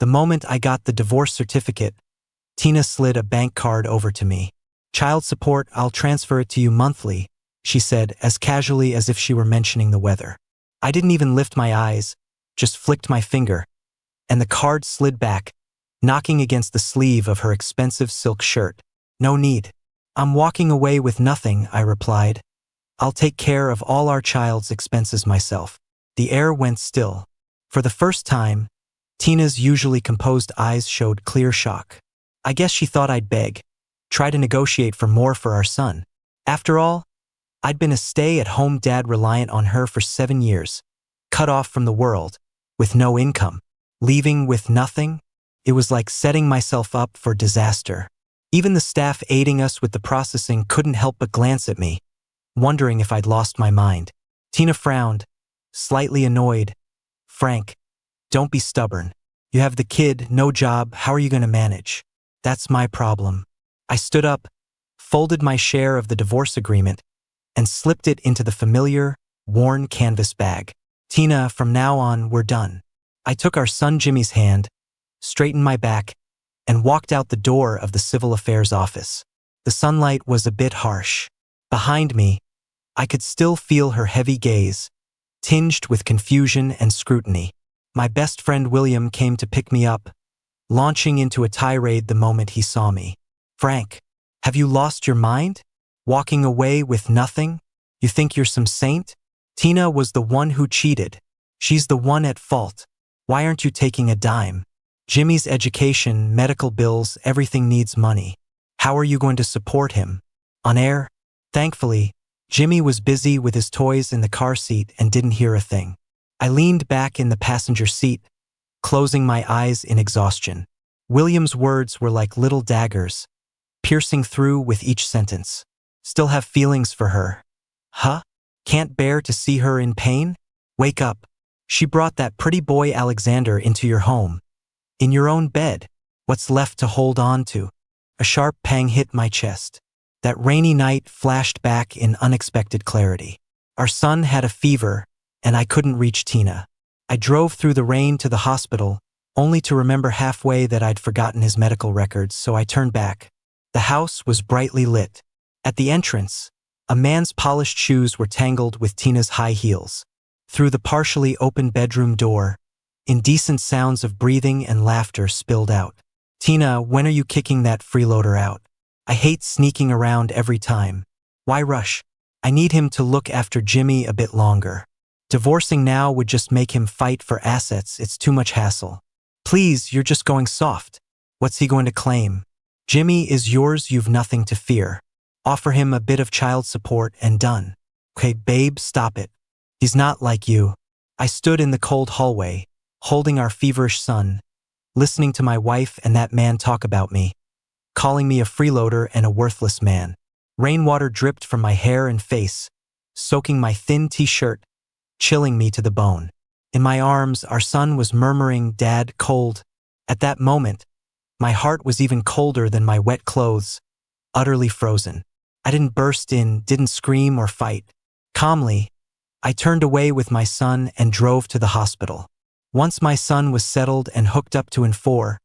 The moment I got the divorce certificate, Tina slid a bank card over to me. "Child support, I'll transfer it to you monthly," she said, as casually as if she were mentioning the weather. I didn't even lift my eyes, just flicked my finger, and the card slid back, knocking against the sleeve of her expensive silk shirt. "No need. I'm walking away with nothing," I replied. "I'll take care of all our child's expenses myself." The air went still. For the first time, Tina's usually composed eyes showed clear shock. I guess she thought I'd beg, try to negotiate for more for our son. After all, I'd been a stay-at-home dad reliant on her for 7 years, cut off from the world, with no income, leaving with nothing. It was like setting myself up for disaster. Even the staff aiding us with the processing couldn't help but glance at me, wondering if I'd lost my mind. Tina frowned, slightly annoyed. "Frank, don't be stubborn. You have the kid, no job, how are you going to manage?" "That's my problem." I stood up, folded my share of the divorce agreement, and slipped it into the familiar, worn canvas bag. "Tina, from now on, we're done." I took our son Jimmy's hand, straightened my back, and walked out the door of the Civil Affairs office. The sunlight was a bit harsh. Behind me, I could still feel her heavy gaze, tinged with confusion and scrutiny. My best friend William came to pick me up, launching into a tirade the moment he saw me. "Frank, have you lost your mind? Walking away with nothing? You think you're some saint? Tina was the one who cheated. She's the one at fault. Why aren't you taking a dime? Jimmy's education, medical bills, everything needs money. How are you going to support him?" On air, thankfully, Jimmy was busy with his toys in the car seat and didn't hear a thing. I leaned back in the passenger seat, closing my eyes in exhaustion. William's words were like little daggers, piercing through with each sentence. "Still have feelings for her? Huh? Can't bear to see her in pain? Wake up. She brought that pretty boy Alexander into your home. In your own bed. What's left to hold on to?" A sharp pang hit my chest. That rainy night flashed back in unexpected clarity. Our son had a fever, and I couldn't reach Tina. I drove through the rain to the hospital, only to remember halfway that I'd forgotten his medical records, so I turned back. The house was brightly lit. At the entrance, a man's polished shoes were tangled with Tina's high heels. Through the partially open bedroom door, indecent sounds of breathing and laughter spilled out. "Tina, when are you kicking that freeloader out? I hate sneaking around every time. Why rush? I need him to look after Jimmy a bit longer. Divorcing now would just make him fight for assets. It's too much hassle. Please, you're just going soft. What's he going to claim? Jimmy is yours, you've nothing to fear. Offer him a bit of child support and done." "Okay, babe, stop it. He's not like you." I stood in the cold hallway, holding our feverish son, listening to my wife and that man talk about me, calling me a freeloader and a worthless man. Rainwater dripped from my hair and face, soaking my thin t-shirt, chilling me to the bone. In my arms, our son was murmuring, "Dad, cold." At that moment, my heart was even colder than my wet clothes, utterly frozen. I didn't burst in, didn't scream or fight. Calmly, I turned away with my son and drove to the hospital. Once my son was settled and hooked up to N4,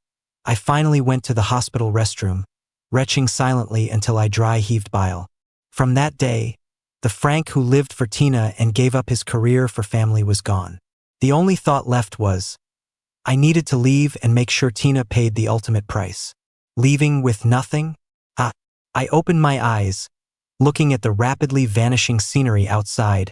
I finally went to the hospital restroom, retching silently until I dry-heaved bile. From that day, the Frank who lived for Tina and gave up his career for family was gone. The only thought left was, I needed to leave and make sure Tina paid the ultimate price. Leaving with nothing? I opened my eyes, looking at the rapidly vanishing scenery outside,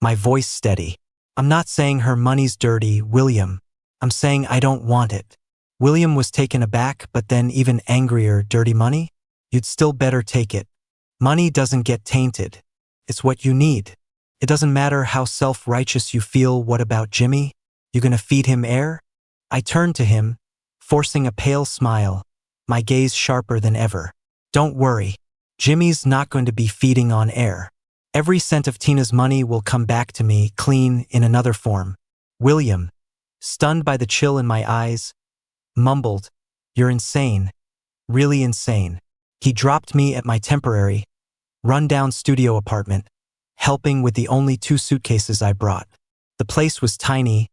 my voice steady. "I'm not saying her money's dirty, William. I'm saying I don't want it." William was taken aback, but then even angrier. "Dirty money? You'd still better take it. Money doesn't get tainted. It's what you need. It doesn't matter how self-righteous you feel. What about Jimmy? You gonna feed him air?" I turned to him, forcing a pale smile, my gaze sharper than ever. "Don't worry. Jimmy's not going to be feeding on air. Every cent of Tina's money will come back to me, clean, in another form." William, stunned by the chill in my eyes, mumbled, "You're insane. Really insane." He dropped me at my temporary, run-down studio apartment, helping with the only 2 suitcases I brought. The place was tiny,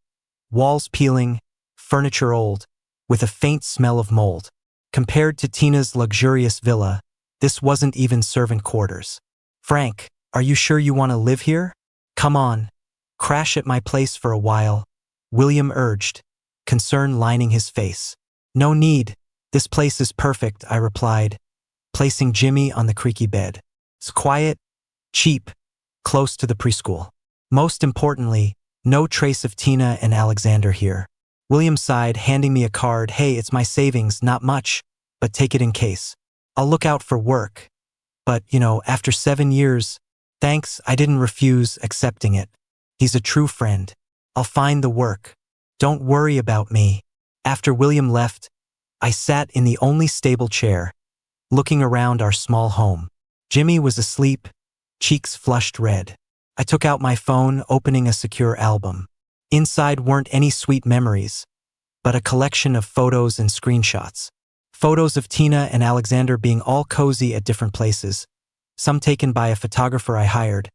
walls peeling, furniture old, with a faint smell of mold. Compared to Tina's luxurious villa, this wasn't even servant quarters. "Frank, are you sure you want to live here? Come on, crash at my place for a while," William urged, concern lining his face. "No need, this place is perfect," I replied, placing Jimmy on the creaky bed. "It's quiet, cheap, close to the preschool. Most importantly, no trace of Tina and Alexander here." William sighed, handing me a card. "Hey, it's my savings, not much, but take it in case. I'll look out for work. But, after 7 years, thanks, I didn't refuse accepting it. He's a true friend. I'll find the work. Don't worry about me." After William left, I sat in the only stable chair, looking around our small home. Jimmy was asleep, cheeks flushed red. I took out my phone, opening a secure album. Inside weren't any sweet memories, but a collection of photos and screenshots. Photos of Tina and Alexander being all cozy at different places, some taken by a photographer I hired,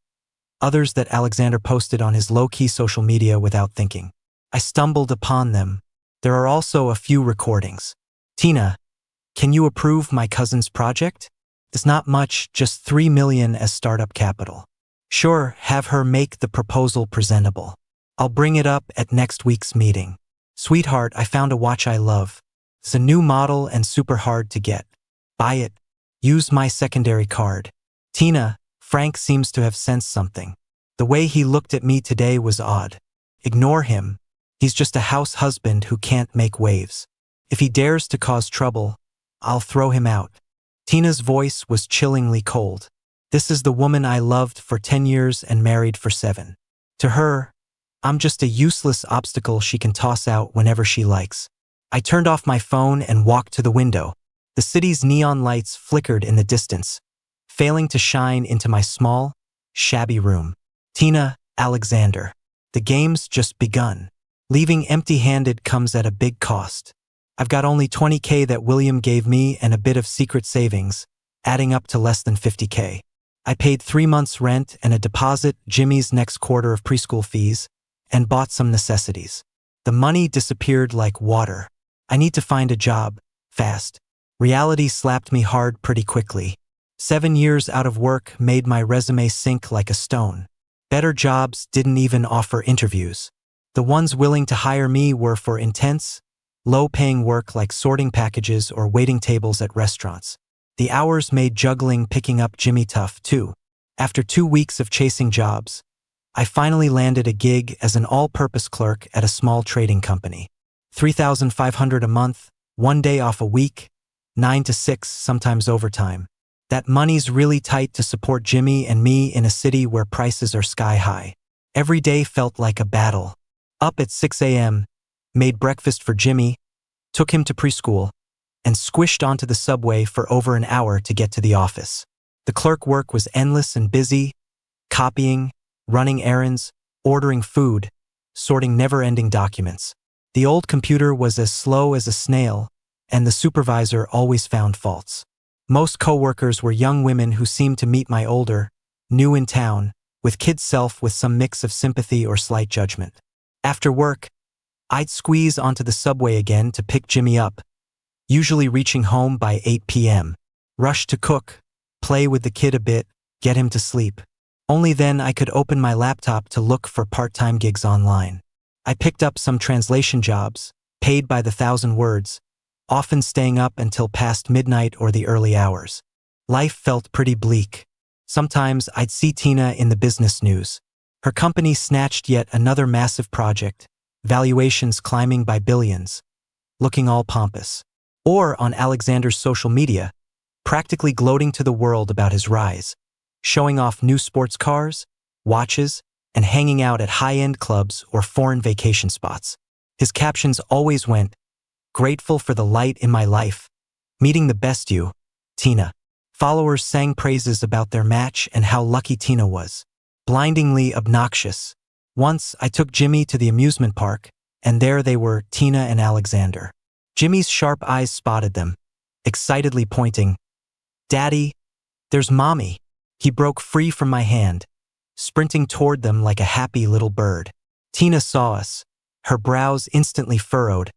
others that Alexander posted on his low-key social media without thinking. I stumbled upon them. There are also a few recordings. "Tina, can you approve my cousin's project? It's not much, just $3 million as startup capital." "Sure, have her make the proposal presentable. I'll bring it up at next week's meeting." "Sweetheart, I found a watch I love. It's a new model and super hard to get. Buy it. Use my secondary card." "Tina, Frank seems to have sensed something. The way he looked at me today was odd. Ignore him. He's just a house husband who can't make waves. If he dares to cause trouble, I'll throw him out." Tina's voice was chillingly cold. "This is the woman I loved for 10 years and married for 7. To her, I'm just a useless obstacle she can toss out whenever she likes." I turned off my phone and walked to the window. The city's neon lights flickered in the distance, failing to shine into my small, shabby room. Tina, Alexander. The game's just begun. Leaving empty-handed comes at a big cost. I've got only $20K that William gave me and a bit of secret savings, adding up to less than $50K. I paid 3 months' rent and a deposit, Jimmy's next quarter of preschool fees, and bought some necessities. The money disappeared like water. I need to find a job, fast. Reality slapped me hard pretty quickly. 7 years out of work made my resume sink like a stone. Better jobs didn't even offer interviews. The ones willing to hire me were for intense, low-paying work like sorting packages or waiting tables at restaurants. The hours made juggling picking up Jimmy tough, too. After 2 weeks of chasing jobs, I finally landed a gig as an all-purpose clerk at a small trading company. $3,500 a month, 1 day off a week, 9 to 6, sometimes overtime. That money's really tight to support Jimmy and me in a city where prices are sky high. Every day felt like a battle. Up at 6 a.m., made breakfast for Jimmy, took him to preschool, and squished onto the subway for over an hour to get to the office. The clerk work was endless and busy, copying, running errands, ordering food, sorting never-ending documents. The old computer was as slow as a snail, and the supervisor always found faults. Most coworkers were young women who seemed to meet my older, new in town, with kid self with some mix of sympathy or slight judgment. After work, I'd squeeze onto the subway again to pick Jimmy up, usually reaching home by 8 p.m. Rush to cook, play with the kid a bit, get him to sleep. Only then I could open my laptop to look for part-time gigs online. I picked up some translation jobs, paid by the 1,000 words, often staying up until past midnight or the early hours. Life felt pretty bleak. Sometimes I'd see Tina in the business news. Her company snatched yet another massive project, valuations climbing by billions, looking all pompous. Or on Alexander's social media, practically gloating to the world about his rise, showing off new sports cars, watches, and hanging out at high-end clubs or foreign vacation spots. His captions always went, "Grateful for the light in my life. Meeting the best you, Tina." Followers sang praises about their match and how lucky Tina was. Blindingly obnoxious. Once, I took Jimmy to the amusement park, and there they were, Tina and Alexander. Jimmy's sharp eyes spotted them, excitedly pointing, "Daddy, there's Mommy." He broke free from my hand, sprinting toward them like a happy little bird. Tina saw us, her brows instantly furrowed,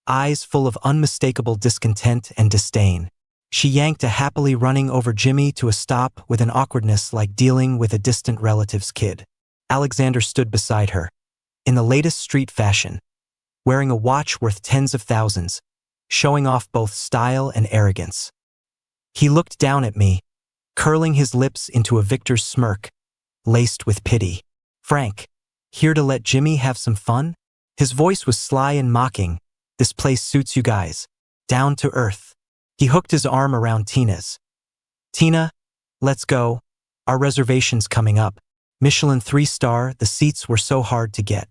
eyes full of unmistakable discontent and disdain. She yanked a happily running over Jimmy to a stop with an awkwardness like dealing with a distant relative's kid. Alexander stood beside her, in the latest street fashion, wearing a watch worth tens of thousands, showing off both style and arrogance. He looked down at me, curling his lips into a victor's smirk, laced with pity. "Frank, here to let Jimmy have some fun?" His voice was sly and mocking. "This place suits you guys. Down to earth." He hooked his arm around Tina's. "Tina, let's go. Our reservation's coming up. Michelin 3-star, the seats were so hard to get."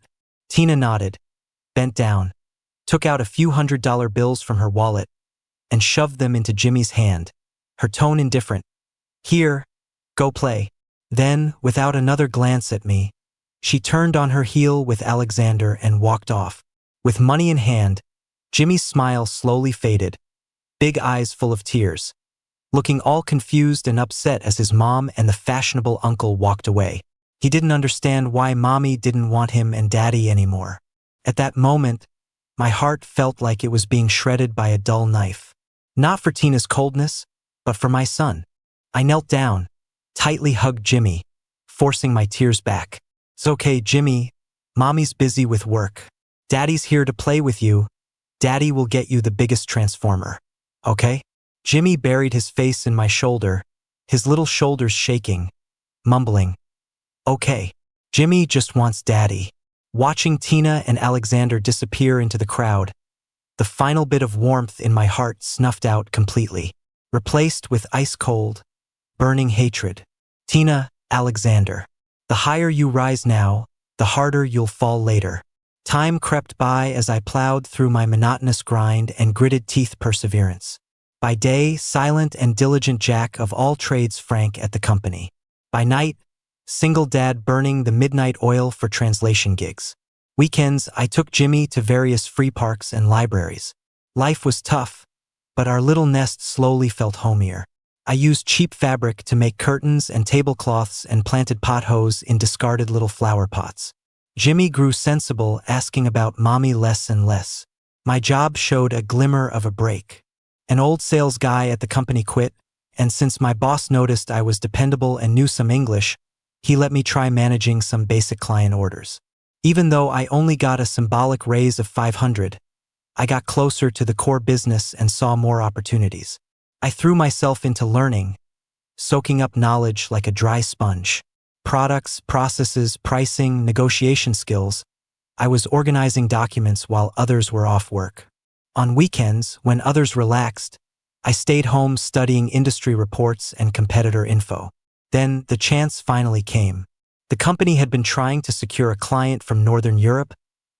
Tina nodded, bent down, took out a few $100 bills from her wallet, and shoved them into Jimmy's hand, her tone indifferent. "Here, go play." Then, without another glance at me, she turned on her heel with Alexander and walked off. With money in hand, Jimmy's smile slowly faded, big eyes full of tears, looking all confused and upset as his mom and the fashionable uncle walked away. He didn't understand why Mommy didn't want him and Daddy anymore. At that moment, my heart felt like it was being shredded by a dull knife. Not for Tina's coldness, but for my son. I knelt down, tightly hugged Jimmy, forcing my tears back. "It's okay, Jimmy. Mommy's busy with work. Daddy's here to play with you. Daddy will get you the biggest transformer. Okay?" Jimmy buried his face in my shoulder, his little shoulders shaking, mumbling, "Okay. Jimmy just wants Daddy." Watching Tina and Alexander disappear into the crowd, the final bit of warmth in my heart snuffed out completely, replaced with ice-cold, burning hatred. Tina, Alexander. The higher you rise now, the harder you'll fall later. Time crept by as I plowed through my monotonous grind and gritted teeth perseverance. By day, silent and diligent jack of all trades Frank at the company. By night, single dad burning the midnight oil for translation gigs. Weekends, I took Jimmy to various free parks and libraries. Life was tough, but our little nest slowly felt homier. I used cheap fabric to make curtains and tablecloths and planted potholes in discarded little flower pots. Jimmy grew sensible, asking about Mommy less and less. My job showed a glimmer of a break. An old sales guy at the company quit, and since my boss noticed I was dependable and knew some English, he let me try managing some basic client orders. Even though I only got a symbolic raise of $500, I got closer to the core business and saw more opportunities. I threw myself into learning, soaking up knowledge like a dry sponge. Products, processes, pricing, negotiation skills. I was organizing documents while others were off work. On weekends, when others relaxed, I stayed home studying industry reports and competitor info. Then the chance finally came. The company had been trying to secure a client from Northern Europe,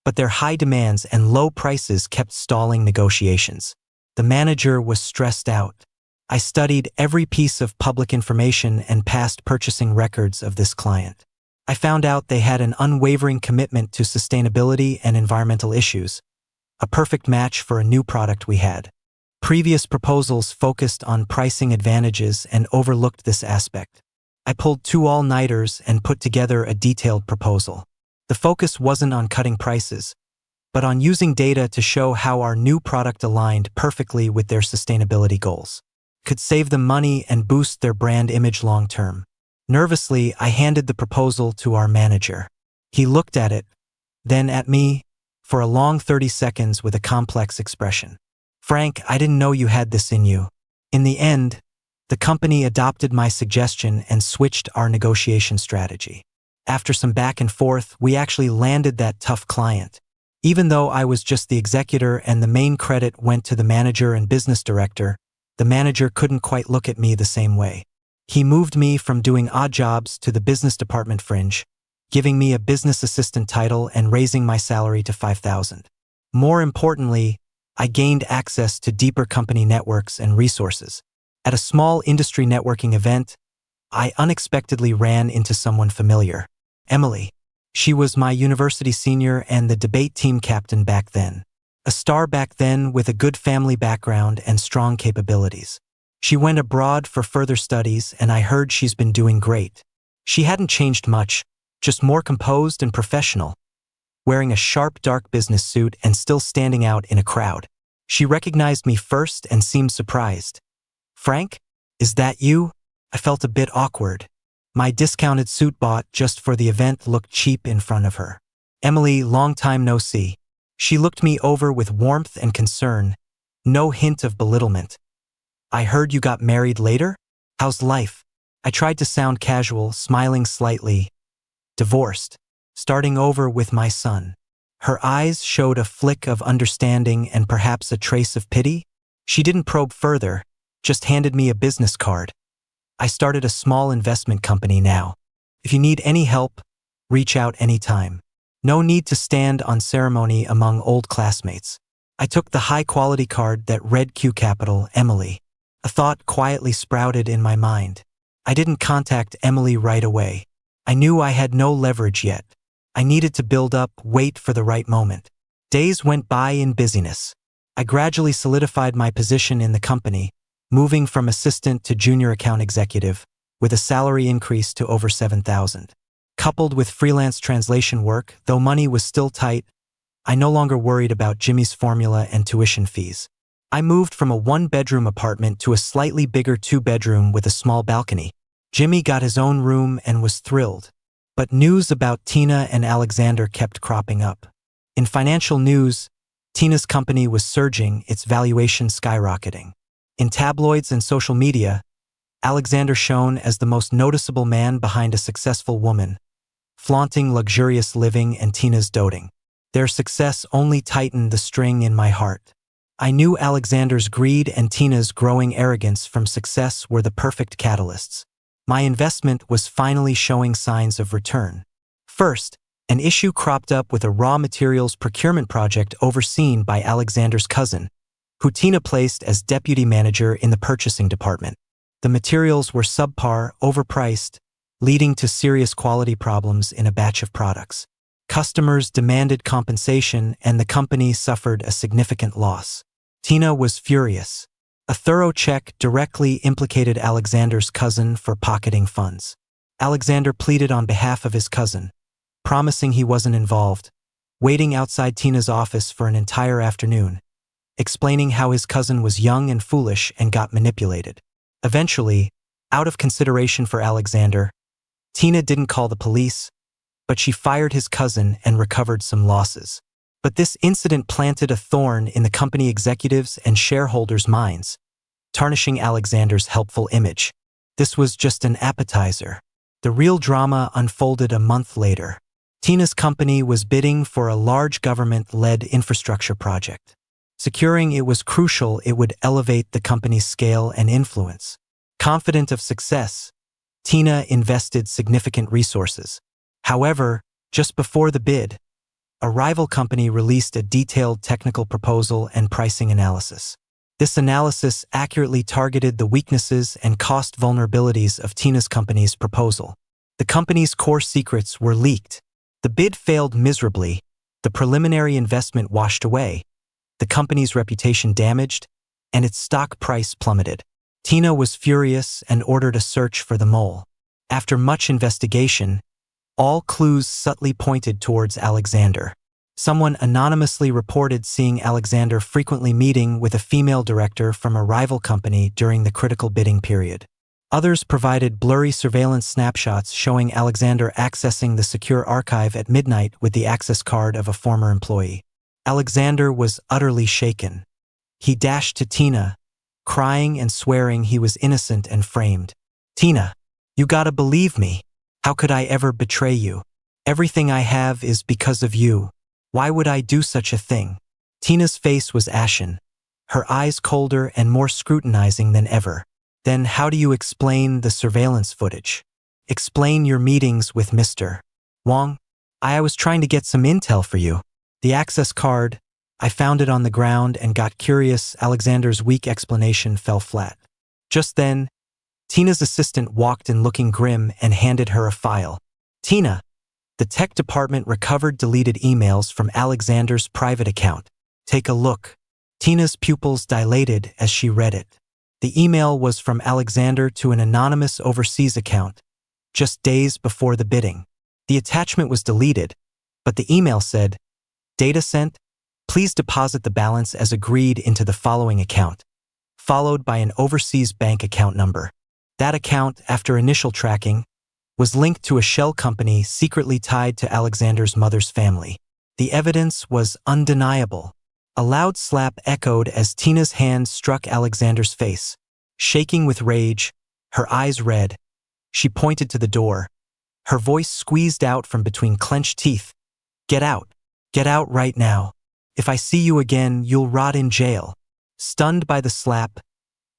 but their high demands and low prices kept stalling negotiations. The manager was stressed out. I studied every piece of public information and past purchasing records of this client. I found out they had an unwavering commitment to sustainability and environmental issues, a perfect match for a new product we had. Previous proposals focused on pricing advantages and overlooked this aspect. I pulled 2 all-nighters and put together a detailed proposal. The focus wasn't on cutting prices, but on using data to show how our new product aligned perfectly with their sustainability goals, could save them money and boost their brand image long-term. Nervously, I handed the proposal to our manager. He looked at it, then at me, for a long 30 seconds with a complex expression. "Frank, I didn't know you had this in you." In the end, the company adopted my suggestion and switched our negotiation strategy. After some back and forth, we actually landed that tough client. Even though I was just the executor and the main credit went to the manager and business director, the manager couldn't quite look at me the same way. He moved me from doing odd jobs to the business department fringe, giving me a business assistant title and raising my salary to $5,000. More importantly, I gained access to deeper company networks and resources. At a small industry networking event, I unexpectedly ran into someone familiar. Emily. She was my university senior and the debate team captain back then. A star back then with a good family background and strong capabilities. She went abroad for further studies and I heard she's been doing great. She hadn't changed much, just more composed and professional, wearing a sharp dark business suit and still standing out in a crowd. She recognized me first and seemed surprised. "Frank? Is that you?" I felt a bit awkward. My discounted suit bought just for the event looked cheap in front of her. "Emily, long time no see." She looked me over with warmth and concern, no hint of belittlement. "I heard you got married later? How's life?" I tried to sound casual, smiling slightly. "Divorced. Starting over with my son." Her eyes showed a flick of understanding and perhaps a trace of pity. She didn't probe further, just handed me a business card. "I started a small investment company now. If you need any help, reach out anytime." No need to stand on ceremony among old classmates. I took the high-quality card that read Q capital Emily. A thought quietly sprouted in my mind. I didn't contact Emily right away. I knew I had no leverage yet. I needed to build up, wait for the right moment. Days went by in busyness. I gradually solidified my position in the company, moving from assistant to junior account executive, with a salary increase to over $7,000. Coupled with freelance translation work, though money was still tight, I no longer worried about Jimmy's formula and tuition fees. I moved from a one-bedroom apartment to a slightly bigger two-bedroom with a small balcony. Jimmy got his own room and was thrilled. But news about Tina and Alexander kept cropping up. In financial news, Tina's company was surging, its valuation skyrocketing. In tabloids and social media, Alexander shone as the most noticeable man behind a successful woman, flaunting luxurious living and Tina's doting. Their success only tightened the string in my heart. I knew Alexander's greed and Tina's growing arrogance from success were the perfect catalysts. My investment was finally showing signs of return. First, an issue cropped up with a raw materials procurement project overseen by Alexander's cousin, who Tina placed as deputy manager in the purchasing department. The materials were subpar, overpriced, leading to serious quality problems in a batch of products. Customers demanded compensation and the company suffered a significant loss. Tina was furious. A thorough check directly implicated Alexander's cousin for pocketing funds. Alexander pleaded on behalf of his cousin, promising he wasn't involved, waiting outside Tina's office for an entire afternoon, explaining how his cousin was young and foolish and got manipulated. Eventually, out of consideration for Alexander, Tina didn't call the police, but she fired his cousin and recovered some losses. But this incident planted a thorn in the company executives' and shareholders' minds, tarnishing Alexander's helpful image. This was just an appetizer. The real drama unfolded a month later. Tina's company was bidding for a large government-led infrastructure project. Securing it was crucial. It would elevate the company's scale and influence. Confident of success, Tina invested significant resources. However, just before the bid, a rival company released a detailed technical proposal and pricing analysis. This analysis accurately targeted the weaknesses and cost vulnerabilities of Tina's company's proposal. The company's core secrets were leaked. The bid failed miserably, the preliminary investment washed away, the company's reputation damaged, and its stock price plummeted. Tina was furious and ordered a search for the mole. After much investigation, all clues subtly pointed towards Alexander. Someone anonymously reported seeing Alexander frequently meeting with a female director from a rival company during the critical bidding period. Others provided blurry surveillance snapshots showing Alexander accessing the secure archive at midnight with the access card of a former employee. Alexander was utterly shaken. He dashed to Tina, crying and swearing he was innocent and framed. "Tina, you gotta believe me. How could I ever betray you? Everything I have is because of you. Why would I do such a thing?" Tina's face was ashen, her eyes colder and more scrutinizing than ever. "Then how do you explain the surveillance footage? Explain your meetings with Mr. Wong? I was trying to get some intel for you. The access card, I found it on the ground and got curious." Alexander's weak explanation fell flat. Just then, Tina's assistant walked in looking grim and handed her a file. "Tina, the tech department recovered deleted emails from Alexander's private account. Take a look." Tina's pupils dilated as she read it. The email was from Alexander to an anonymous overseas account, just days before the bidding. The attachment was deleted, But the email said, "Data sent? Please deposit the balance as agreed into the following account," followed by an overseas bank account number. That account, after initial tracking, was linked to a shell company secretly tied to Alexander's mother's family. The evidence was undeniable. A loud slap echoed as Tina's hand struck Alexander's face. Shaking with rage, her eyes red, she pointed to the door. Her voice squeezed out from between clenched teeth. "Get out. Get out right now. If I see you again, you'll rot in jail." Stunned by the slap,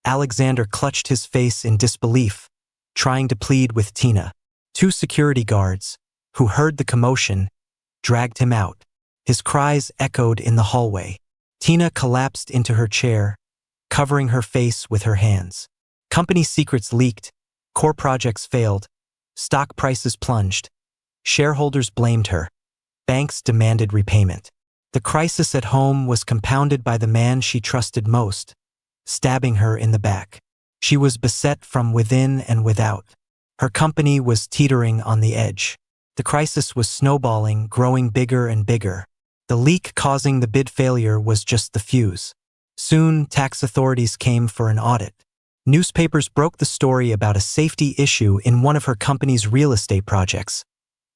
Alexander clutched his face in disbelief, trying to plead with Tina. Two security guards, who heard the commotion, dragged him out. His cries echoed in the hallway. Tina collapsed into her chair, covering her face with her hands. Company secrets leaked, core projects failed, stock prices plunged. Shareholders blamed her. Banks demanded repayment. The crisis at home was compounded by the man she trusted most, stabbing her in the back. She was beset from within and without. Her company was teetering on the edge. The crisis was snowballing, growing bigger and bigger. The leak causing the bid failure was just the fuse. Soon, tax authorities came for an audit. Newspapers broke the story about a safety issue in one of her company's real estate projects,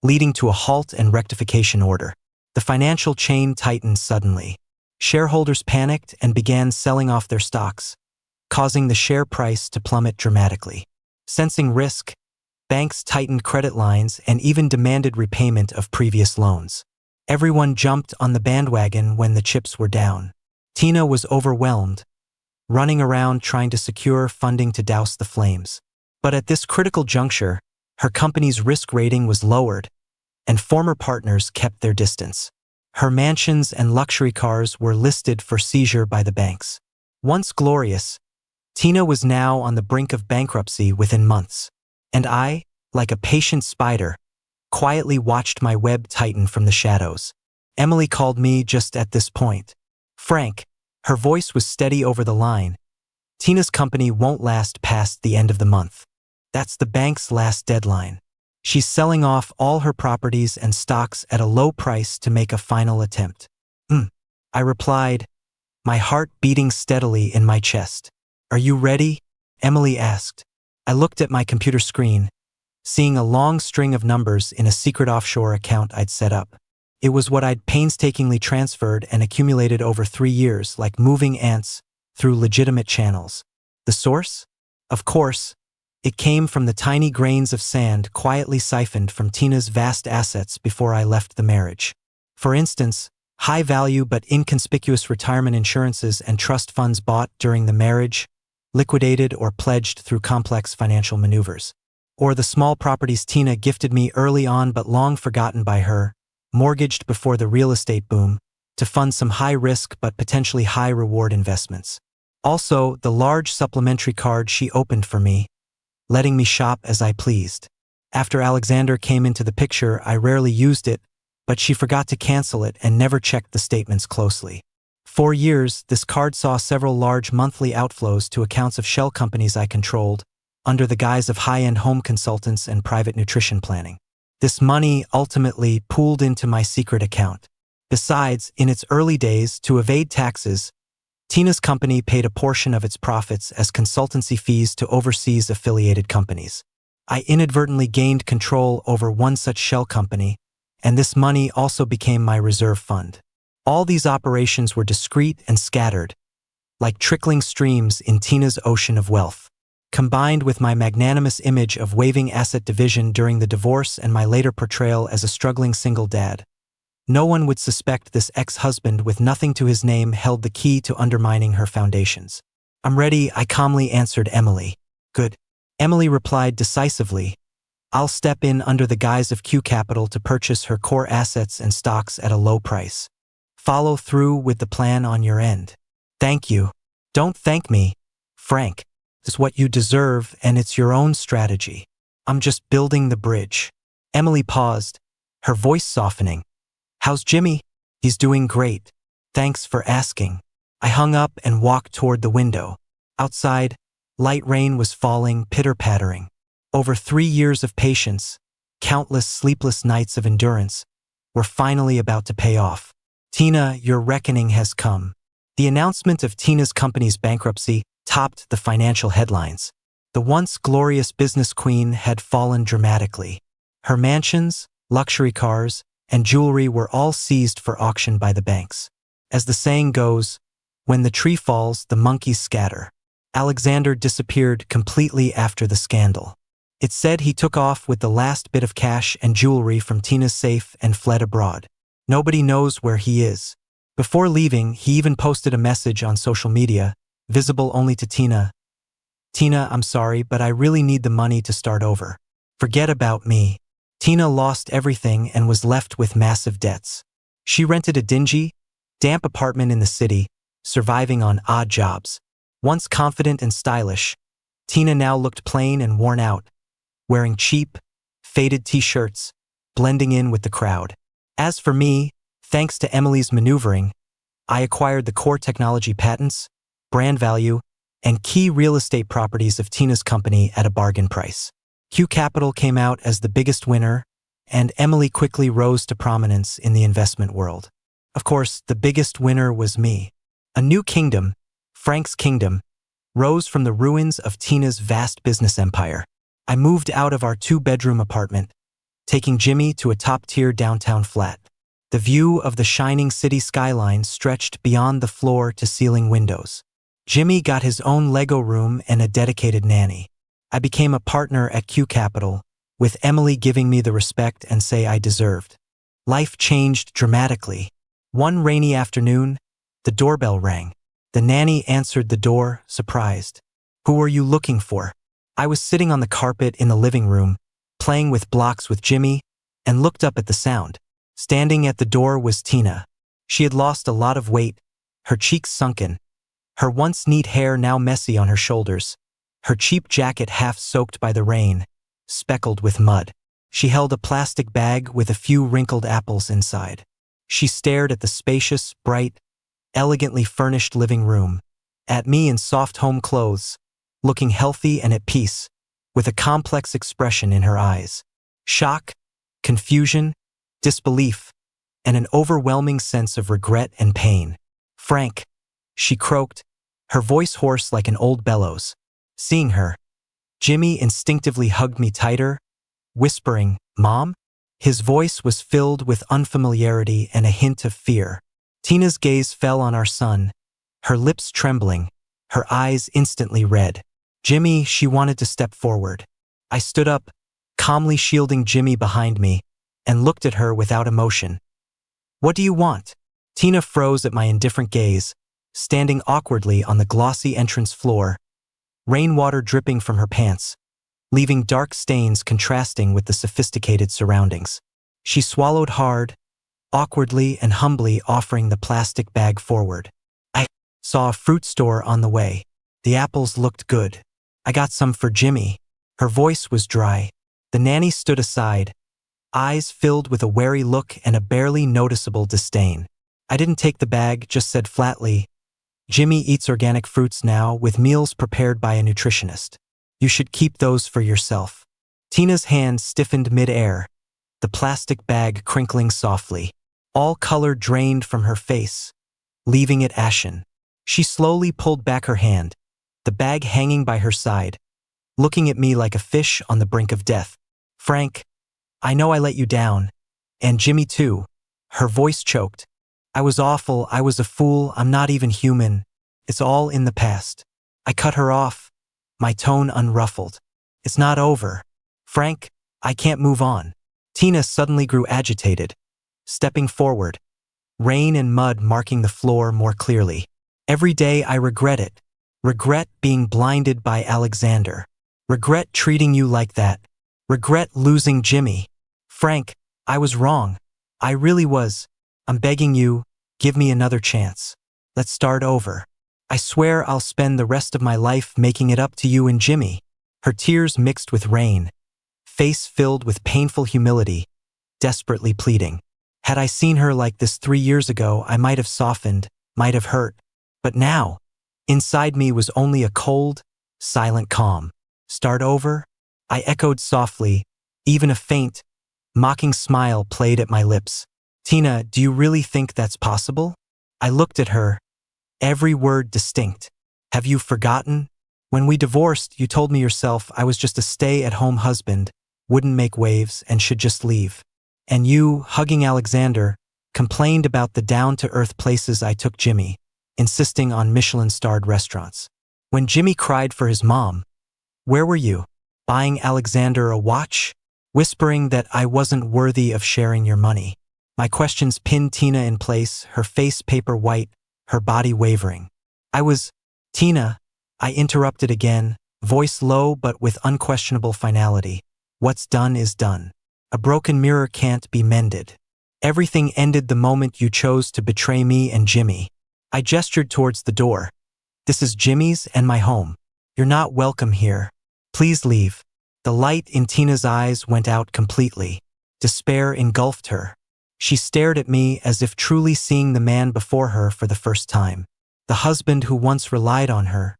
leading to a halt and rectification order. The financial chain tightened suddenly. Shareholders panicked and began selling off their stocks, causing the share price to plummet dramatically. Sensing risk, banks tightened credit lines and even demanded repayment of previous loans. Everyone jumped on the bandwagon when the chips were down. Tina was overwhelmed, running around trying to secure funding to douse the flames. But at this critical juncture, her company's risk rating was lowered, and former partners kept their distance. Her mansions and luxury cars were listed for seizure by the banks. Once glorious, Tina was now on the brink of bankruptcy within months. And I, like a patient spider, quietly watched my web tighten from the shadows. Emily called me just at this point. "Frank," her voice was steady over the line, "Tina's company won't last past the end of the month. That's the bank's last deadline. She's selling off all her properties and stocks at a low price to make a final attempt." I replied, my heart beating steadily in my chest. "Are you ready?" Emily asked. I looked at my computer screen, seeing a long string of numbers in a secret offshore account I'd set up. It was what I'd painstakingly transferred and accumulated over 3 years, like moving ants, through legitimate channels. The source? Of course, it came from the tiny grains of sand quietly siphoned from Tina's vast assets before I left the marriage. For instance, high-value but inconspicuous retirement insurances and trust funds bought during the marriage, liquidated or pledged through complex financial maneuvers. Or the small properties Tina gifted me early on but long forgotten by her, mortgaged before the real estate boom, to fund some high-risk but potentially high-reward investments. Also, the large supplementary card she opened for me, letting me shop as I pleased. After Alexander came into the picture, I rarely used it, but she forgot to cancel it and never checked the statements closely. For years, this card saw several large monthly outflows to accounts of shell companies I controlled, under the guise of high-end home consultants and private nutrition planning. This money ultimately pooled into my secret account. Besides, in its early days, to evade taxes, Tina's company paid a portion of its profits as consultancy fees to overseas affiliated companies. I inadvertently gained control over one such shell company, and this money also became my reserve fund. All these operations were discreet and scattered, like trickling streams in Tina's ocean of wealth. Combined with my magnanimous image of waiving asset division during the divorce and my later portrayal as a struggling single dad, no one would suspect this ex-husband with nothing to his name held the key to undermining her foundations. "I'm ready," I calmly answered Emily. "Good." Emily replied decisively, "I'll step in under the guise of Q Capital to purchase her core assets and stocks at a low price. Follow through with the plan on your end." "Thank you." "Don't thank me, Frank. It's what you deserve, and it's your own strategy. I'm just building the bridge." Emily paused, her voice softening. "How's Jimmy?" "He's doing great. Thanks for asking." I hung up and walked toward the window. Outside, light rain was falling, pitter-pattering. Over 3 years of patience, countless sleepless nights of endurance, were finally about to pay off. Tina, your reckoning has come. The announcement of Tina's company's bankruptcy topped the financial headlines. The once glorious business queen had fallen dramatically. Her mansions, luxury cars, and jewelry were all seized for auction by the banks. As the saying goes, when the tree falls, the monkeys scatter. Alexander disappeared completely after the scandal. It's said he took off with the last bit of cash and jewelry from Tina's safe and fled abroad. Nobody knows where he is. Before leaving, he even posted a message on social media, visible only to Tina. Tina, I'm sorry, but I really need the money to start over. Forget about me. Tina lost everything and was left with massive debts. She rented a dingy, damp apartment in the city, surviving on odd jobs. Once confident and stylish, Tina now looked plain and worn out, wearing cheap, faded t-shirts, blending in with the crowd. As for me, thanks to Emily's maneuvering, I acquired the core technology patents, brand value, and key real estate properties of Tina's company at a bargain price. Q Capital came out as the biggest winner, and Emily quickly rose to prominence in the investment world. Of course, the biggest winner was me. A new kingdom, Frank's kingdom, rose from the ruins of Tina's vast business empire. I moved out of our 2-bedroom apartment, taking Jimmy to a top-tier downtown flat. The view of the shining city skyline stretched beyond the floor-to-ceiling windows. Jimmy got his own Lego room and a dedicated nanny. I became a partner at Q Capital, with Emily giving me the respect and say I deserved. Life changed dramatically. One rainy afternoon, the doorbell rang. The nanny answered the door, surprised. Who are you looking for? I was sitting on the carpet in the living room, playing with blocks with Jimmy, and looked up at the sound. Standing at the door was Tina. She had lost a lot of weight, her cheeks sunken, her once neat hair now messy on her shoulders, her cheap jacket half soaked by the rain, speckled with mud. She held a plastic bag with a few wrinkled apples inside. She stared at the spacious, bright, elegantly furnished living room, at me in soft home clothes, looking healthy and at peace, with a complex expression in her eyes. Shock, confusion, disbelief, and an overwhelming sense of regret and pain. Frank, she croaked, her voice hoarse like an old bellows. Seeing her, Jimmy instinctively hugged me tighter, whispering, "Mom?" His voice was filled with unfamiliarity and a hint of fear. Tina's gaze fell on our son, her lips trembling, her eyes instantly red. Jimmy, she wanted to step forward. I stood up, calmly shielding Jimmy behind me, and looked at her without emotion. "What do you want?" Tina froze at my indifferent gaze, standing awkwardly on the glossy entrance floor, rainwater dripping from her pants, leaving dark stains contrasting with the sophisticated surroundings. She swallowed hard, awkwardly and humbly offering the plastic bag forward. "I saw a fruit store on the way. The apples looked good. I got some for Jimmy." Her voice was dry. The nanny stood aside, eyes filled with a wary look and a barely noticeable disdain. I didn't take the bag, just said flatly, "Jimmy eats organic fruits now, with meals prepared by a nutritionist. You should keep those for yourself." Tina's hand stiffened mid-air, the plastic bag crinkling softly. All color drained from her face, leaving it ashen. She slowly pulled back her hand, the bag hanging by her side, looking at me like a fish on the brink of death. "Frank, I know I let you down, and Jimmy too." Her voice choked. "I was awful, I was a fool, I'm not even human. It's all in the past." I cut her off, my tone unruffled. "It's not over. Frank, I can't move on." Tina suddenly grew agitated, stepping forward, rain and mud marking the floor more clearly. "Every day I regret it. Regret being blinded by Alexander. Regret treating you like that. Regret losing Jimmy. Frank, I was wrong. I really was. I'm begging you, give me another chance. Let's start over. I swear I'll spend the rest of my life making it up to you and Jimmy." Her tears mixed with rain, face filled with painful humility, desperately pleading. Had I seen her like this 3 years ago, I might have softened, might have hurt. But now, inside me was only a cold, silent calm. "Start over?" I echoed softly, even a faint, mocking smile played at my lips. Tina, do you really think that's possible? I looked at her, every word distinct. Have you forgotten? When we divorced, you told me yourself I was just a stay-at-home husband, wouldn't make waves, and should just leave. And you, hugging Alexander, complained about the down-to-earth places I took Jimmy, insisting on Michelin-starred restaurants. When Jimmy cried for his mom, where were you? Buying Alexander a watch? Whispering that I wasn't worthy of sharing your money. My questions pinned Tina in place, her face paper white, her body wavering. Tina, I interrupted again, voice low but with unquestionable finality. What's done is done. A broken mirror can't be mended. Everything ended the moment you chose to betray me and Jimmy. I gestured towards the door. This is Jimmy's and my home. You're not welcome here. Please leave. The light in Tina's eyes went out completely. Despair engulfed her. She stared at me as if truly seeing the man before her for the first time. The husband who once relied on her,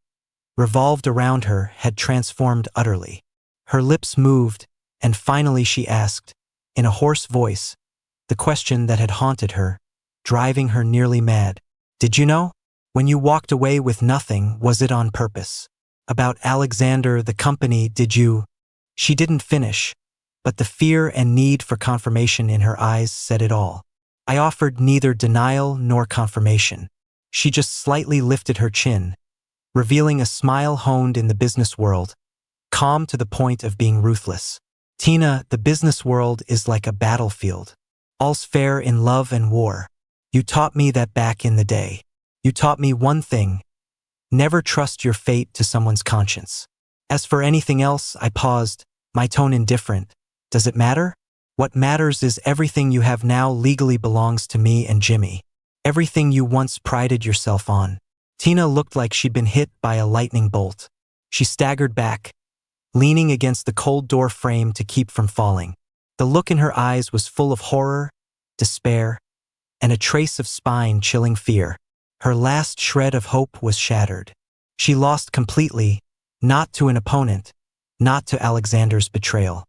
revolved around her, had transformed utterly. Her lips moved, and finally she asked, in a hoarse voice, the question that had haunted her, driving her nearly mad. Did you know? When you walked away with nothing, was it on purpose? About Alexander, the company, did you? She didn't finish, but the fear and need for confirmation in her eyes said it all. I offered neither denial nor confirmation. She just slightly lifted her chin, revealing a smile honed in the business world, calm to the point of being ruthless. Tina, the business world is like a battlefield. All's fair in love and war. You taught me that back in the day. You taught me one thing: never trust your fate to someone's conscience. As for anything else, I paused, my tone indifferent. Does it matter? What matters is everything you have now legally belongs to me and Jimmy. Everything you once prided yourself on. Tina looked like she'd been hit by a lightning bolt. She staggered back, leaning against the cold door frame to keep from falling. The look in her eyes was full of horror, despair, and a trace of spine-chilling fear. Her last shred of hope was shattered. She lost completely, not to an opponent, not to Alexander's betrayal,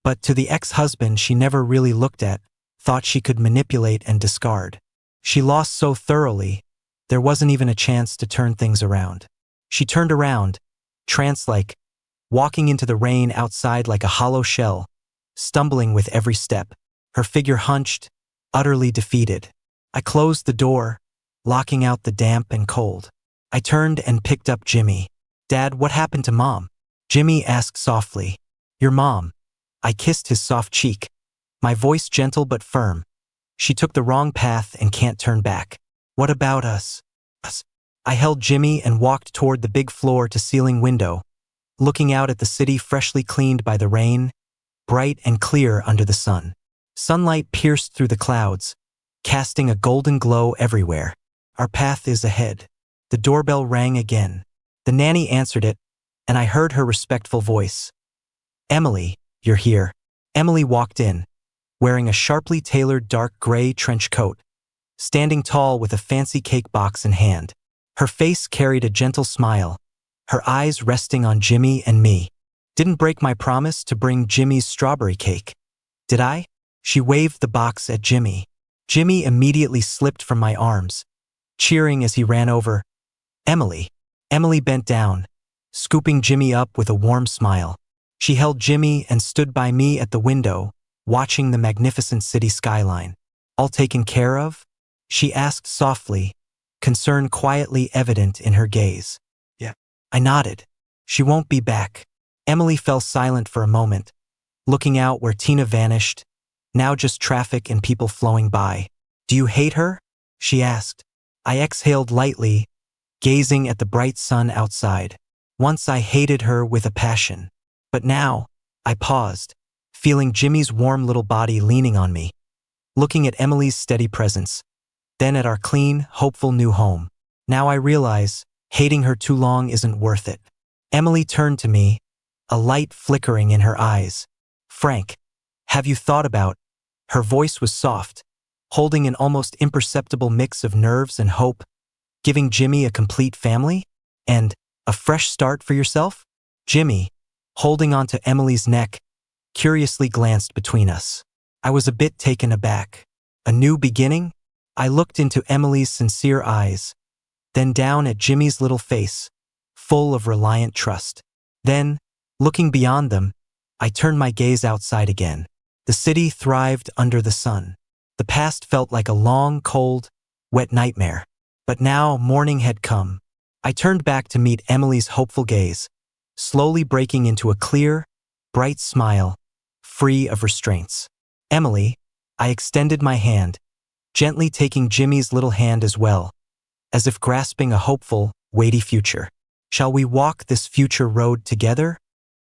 but to the ex-husband she never really looked at, thought she could manipulate and discard. She lost so thoroughly, there wasn't even a chance to turn things around. She turned around, trance-like, walking into the rain outside like a hollow shell, stumbling with every step, her figure hunched, utterly defeated. I closed the door, locking out the damp and cold. I turned and picked up Jimmy. Dad, what happened to Mom? Jimmy asked softly. Your mom. I kissed his soft cheek, my voice gentle but firm. She took the wrong path and can't turn back. What about us? I held Jimmy and walked toward the big floor-to-ceiling window, looking out at the city freshly cleaned by the rain, bright and clear under the sun. Sunlight pierced through the clouds, casting a golden glow everywhere. Our path is ahead. The doorbell rang again. The nanny answered it, and I heard her respectful voice. Emily, you're here. Emily walked in, wearing a sharply tailored dark gray trench coat, standing tall with a fancy cake box in hand. Her face carried a gentle smile, her eyes resting on Jimmy and me. Didn't break my promise to bring Jimmy's strawberry cake, did I? She waved the box at Jimmy. Jimmy immediately slipped from my arms, cheering as he ran over. Emily. Emily bent down, scooping Jimmy up with a warm smile. She held Jimmy and stood by me at the window, watching the magnificent city skyline. All taken care of? She asked softly, concern quietly evident in her gaze. Yeah. I nodded. She won't be back. Emily fell silent for a moment, looking out where Tina vanished, now just traffic and people flowing by. Do you hate her? She asked. I exhaled lightly, gazing at the bright sun outside. Once I hated her with a passion. But now, I paused, feeling Jimmy's warm little body leaning on me, looking at Emily's steady presence, then at our clean, hopeful new home. Now I realize, hating her too long isn't worth it. Emily turned to me, a light flickering in her eyes. Frank, have you thought about? Her voice was soft, holding an almost imperceptible mix of nerves and hope, giving Jimmy a complete family? And a fresh start for yourself? Jimmy, holding onto Emily's neck, curiously glanced between us. I was a bit taken aback. A new beginning? I looked into Emily's sincere eyes, then down at Jimmy's little face, full of reliant trust. Then, looking beyond them, I turned my gaze outside again. The city thrived under the sun. The past felt like a long, cold, wet nightmare. But now morning had come. I turned back to meet Emily's hopeful gaze, slowly breaking into a clear, bright smile, free of restraints. Emily, I extended my hand, gently taking Jimmy's little hand as well, as if grasping a hopeful, weighty future. Shall we walk this future road together?